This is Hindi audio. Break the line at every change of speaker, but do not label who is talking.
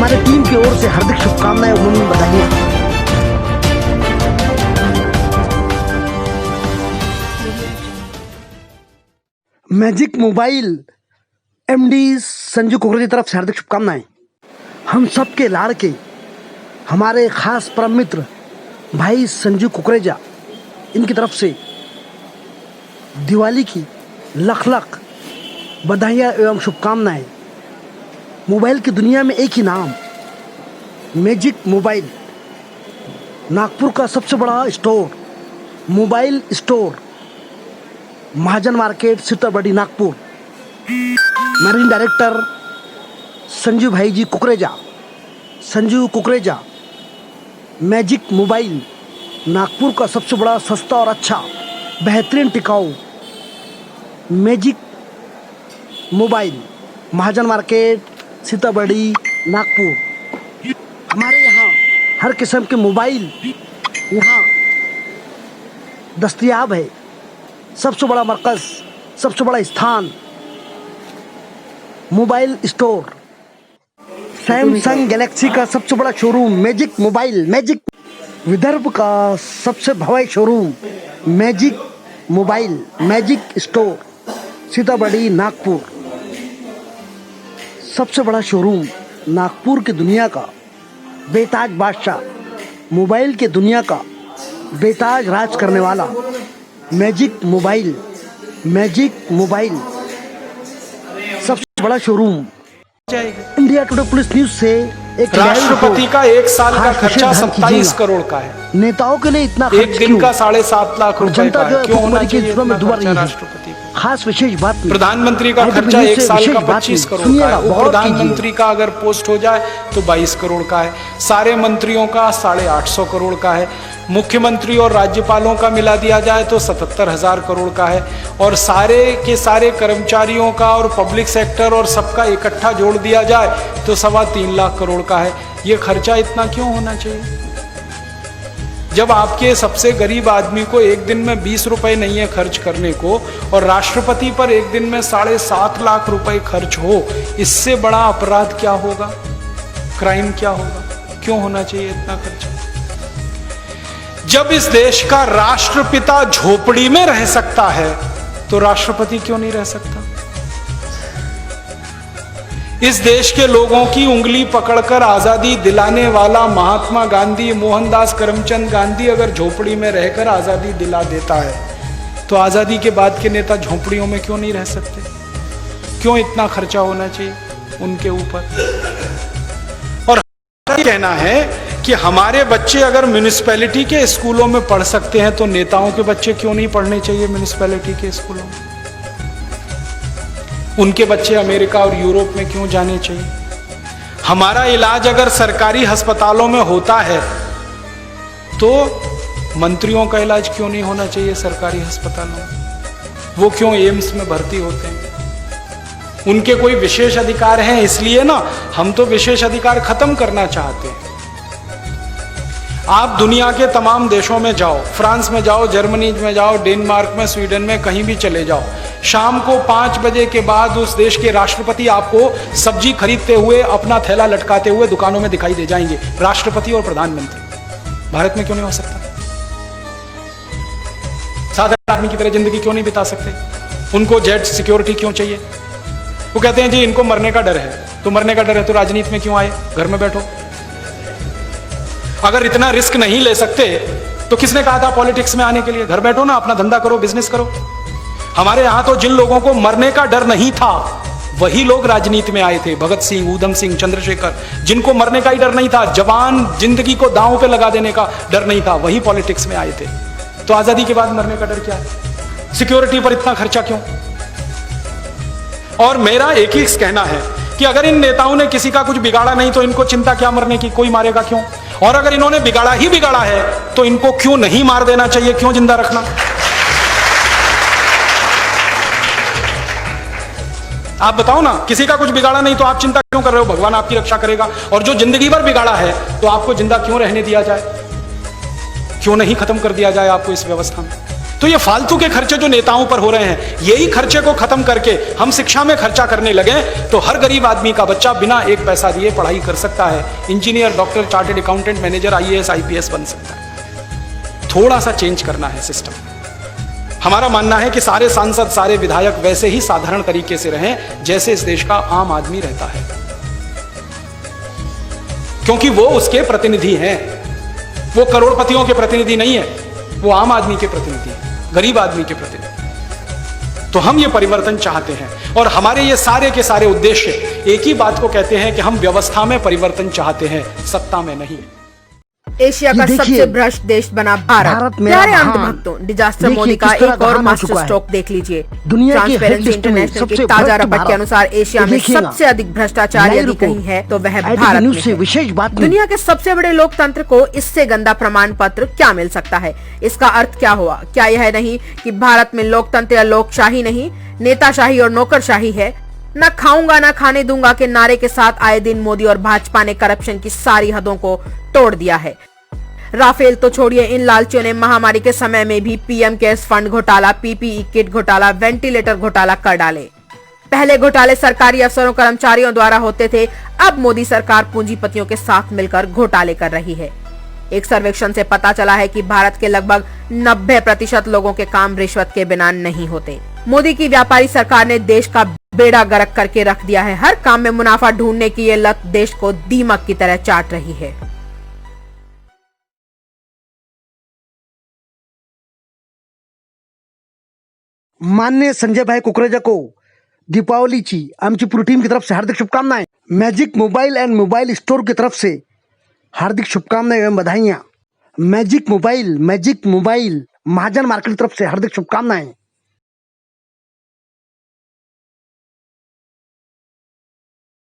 हमारे टीम की ओर से हार्दिक शुभकामनाएं एवं बधाइयां। Magic mobile MD Sanju Kukreja की तरफ से हार्दिक शुभकामनाएं। हम सबके लाड़के हमारे खास परम मित्र भाई संजू कुकरेजा, इनकी तरफ से दिवाली की लख लख बधाइयाँ एवं शुभकामनाएं। मोबाइल की दुनिया में एक ही नाम मैजिक मोबाइल, नागपुर का सबसे बड़ा store, mobile store, Mahajan market, Sitabardi, Nagpur. Managing director Sanju भाई जी कुकरेजा, संजू कुकरेजा। मैजिक मोबाइल नागपुर का सबसे बड़ा सस्ता और अच्छा बेहतरीन टिकाऊ magic mobile, Mahajan market, Sitabardi, Nagpur. हमारे यहाँ हर किस्म के मोबाइल यहाँ दस्तयाब है। सबसे बड़ा मरकज़, सबसे बड़ा स्थान, मोबाइल स्टोर। सैमसंग गैलेक्सी का सबसे बड़ा showroom magic mobile, magic Vidarbha का सबसे भव्य showroom magic mobile, magic store, Sitabardi, Nagpur. सबसे बड़ा शोरूम नागपुर की दुनिया का बेताज बादशाह, मोबाइल की दुनिया का बेताज राज करने वाला मैजिक मोबाइल, मैजिक मोबाइल सबसे बड़ा showroom. India today police news से एक
राष्ट्रपति का एक साल का खर्चा 27 करोड़ का है।
नेताओं के लिए इतना
एक दिन का 7.5 लाख रुपए का है। क्यों होना चाहिए
दुबारा
राष्ट्रपति?
खास विशेष बात,
प्रधानमंत्री का खर्चा एक साल का 25 करोड़ का है। वो प्रधानमंत्री का अगर पोस्ट हो जाए तो 22 करोड़ का है। सारे मंत्रियों का 850 करोड़ का है। मुख्यमंत्री और राज्यपालों का मिला दिया जाए तो 77,000 करोड़ का है। और सारे के सारे कर्मचारियों का और पब्लिक सेक्टर और सबका इकट्ठा जोड़ दिया जाए तो 3.25 लाख करोड़ का है। ये खर्चा इतना क्यों होना चाहिए? जब आपके सबसे गरीब आदमी को एक दिन में 20 रुपए नहीं है खर्च करने को, और राष्ट्रपति पर एक दिन में 7.5 लाख रुपए खर्च हो, इससे बड़ा अपराध क्या होगा? क्राइम क्या होगा? क्यों होना चाहिए इतना खर्चा? जब इस देश का राष्ट्रपिता झोपड़ी में रह सकता है तो राष्ट्रपति क्यों नहीं रह सकता? इस देश के लोगों की उंगली पकड़कर आजादी दिलाने वाला महात्मा गांधी, मोहनदास करमचंद गांधी अगर झोपड़ी में रहकर आजादी दिला देता है तो आजादी के बाद के नेता झोपड़ियों में क्यों नहीं रह सकते? क्यों इतना खर्चा होना चाहिए उनके ऊपर? और कहना है कि हमारे बच्चे अगर म्युनिसिपैलिटी के स्कूलों में पढ़ सकते हैं तो नेताओं के बच्चे क्यों नहीं पढ़ने चाहिए म्युनिसिपैलिटी के स्कूलों में? उनके बच्चे अमेरिका और यूरोप में क्यों जाने चाहिए? हमारा इलाज अगर सरकारी अस्पतालों में होता है तो मंत्रियों का इलाज क्यों नहीं होना चाहिए सरकारी अस्पतालों में? वो क्यों एम्स में भर्ती होते हैं? उनके कोई विशेष अधिकार हैं? इसलिए ना हम तो विशेष अधिकार खत्म करना चाहते हैं। आप दुनिया के तमाम देशों में जाओ, फ्रांस में जाओ, जर्मनी में जाओ, डेनमार्क में, स्वीडन में, कहीं भी चले जाओ, शाम को 5 बजे के बाद उस देश के राष्ट्रपति आपको सब्जी खरीदते हुए, अपना थैला लटकाते हुए दुकानों में दिखाई दे जाएंगे। राष्ट्रपति और प्रधानमंत्री भारत में क्यों नहीं हो सकता? साधारण आदमी की तरह जिंदगी क्यों नहीं बिता सकते? उनको जेट सिक्योरिटी क्यों चाहिए? वो कहते हैं जी इनको मरने का डर है। तो मरने का डर है तो राजनीति में क्यों आए? घर में बैठो। अगर इतना रिस्क नहीं ले सकते तो किसने कहा था पॉलिटिक्स में आने के लिए? घर बैठो ना, अपना धंधा करो, बिजनेस करो। हमारे यहां तो जिन लोगों को मरने का डर नहीं था वही लोग राजनीति में आए थे। भगत सिंह, ऊधम सिंह, चंद्रशेखर, जिनको मरने का ही डर नहीं था, जवान जिंदगी को दांव पे लगा देने का डर नहीं था, वही पॉलिटिक्स में आए थे। तो आजादी के बाद मरने का डर क्या है? सिक्योरिटी पर इतना खर्चा क्यों? और मेरा एक ही कहना है कि अगर इन नेताओं ने किसी का कुछ बिगाड़ा नहीं तो इनको चिंता क्या मरने की? कोई मारेगा क्यों? और अगर इन्होंने बिगाड़ा ही बिगाड़ा है तो इनको क्यों नहीं मार देना चाहिए? क्यों जिंदा रखना? आप बताओ ना, किसी का कुछ बिगाड़ा नहीं तो आप चिंता क्यों कर रहे हो? भगवान आपकी रक्षा करेगा। और जो जिंदगी भर बिगाड़ा है तो आपको जिंदा क्यों रहने दिया जाए? क्यों नहीं खत्म कर दिया जाए आपको इस व्यवस्था में? तो ये फालतू के खर्चे जो नेताओं पर हो रहे हैं, यही खर्चे को खत्म करके हम शिक्षा में खर्चा करने लगे तो हर गरीब आदमी का बच्चा बिना एक पैसा दिए पढ़ाई कर सकता है, engineer, doctor, chartered accountant, manager, IAS, IPS बन सकता है। थोड़ा सा चेंज करना है सिस्टम। हमारा मानना है कि सारे सांसद, सारे विधायक वैसे ही साधारण तरीके से रहें जैसे इस देश का आम आदमी रहता है, क्योंकि वो उसके प्रतिनिधि हैं। वो करोड़पतियों के प्रतिनिधि नहीं है, वो आम आदमी के प्रतिनिधि हैं, गरीब आदमी के प्रतिनिधि। तो हम ये परिवर्तन चाहते हैं और हमारे ये सारे के सारे उद्देश्य एक ही बात को कहते हैं कि हम व्यवस्था में परिवर्तन चाहते हैं, सत्ता में नहीं।
एशिया का सबसे भ्रष्ट देश बना भारत। प्यारे अंधभक्तों, डिजास्टर मोदी का एक और मास्टर स्ट्रोक देख लीजिए। ट्रांसपेरेंसी इंटरनेशनल की ताजा रिपोर्ट के अनुसार एशिया में सबसे अधिक भ्रष्टाचार यदि कहीं है तो वह भारत में है।
विशेष बात,
दुनिया के सबसे बड़े लोकतंत्र को इससे गंदा प्रमाण पत्र क्या मिल सकता है? इसका अर्थ क्या हुआ? क्या यह नहीं कि भारत में लोकतंत्र या लोकशाही नहीं, नेताशाही और नौकरशाही है? न खाऊंगा न खाने दूंगा के नारे के साथ आए दिन मोदी और भाजपा ने करप्शन की सारी हदों को तोड़ दिया है। राफेल तो छोड़िए, इन लालचियों ने महामारी के समय में भी पीएम केयर्स फंड घोटाला, पीपीई किट घोटाला, वेंटिलेटर घोटाला कर डाले। पहले घोटाले सरकारी अफसरों कर्मचारियों द्वारा होते थे, अब मोदी सरकार पूंजीपतियों के साथ मिलकर घोटाले कर रही है। एक सर्वेक्षण से पता चला है कि भारत के लगभग 90% लोगों के काम रिश्वत के बिना नहीं होते। मोदी की व्यापारी सरकार ने देश का बेड़ा गर्क करके रख दिया है। हर काम में मुनाफा ढूंढने की ये लत देश को दीमक की तरह चाट रही है।
माननीय संजय भाई कुकरेजा को दीपावलीची आमची पूरी टीम की तरफ से हार्दिक शुभकामनाएं। Magic mobile and mobile store की तरफ से हार्दिक शुभकामनाएं एवं बधाइयां। मैजिक मोबाइल महाजन मार्केट की तरफ से हार्दिक शुभकामनाएं।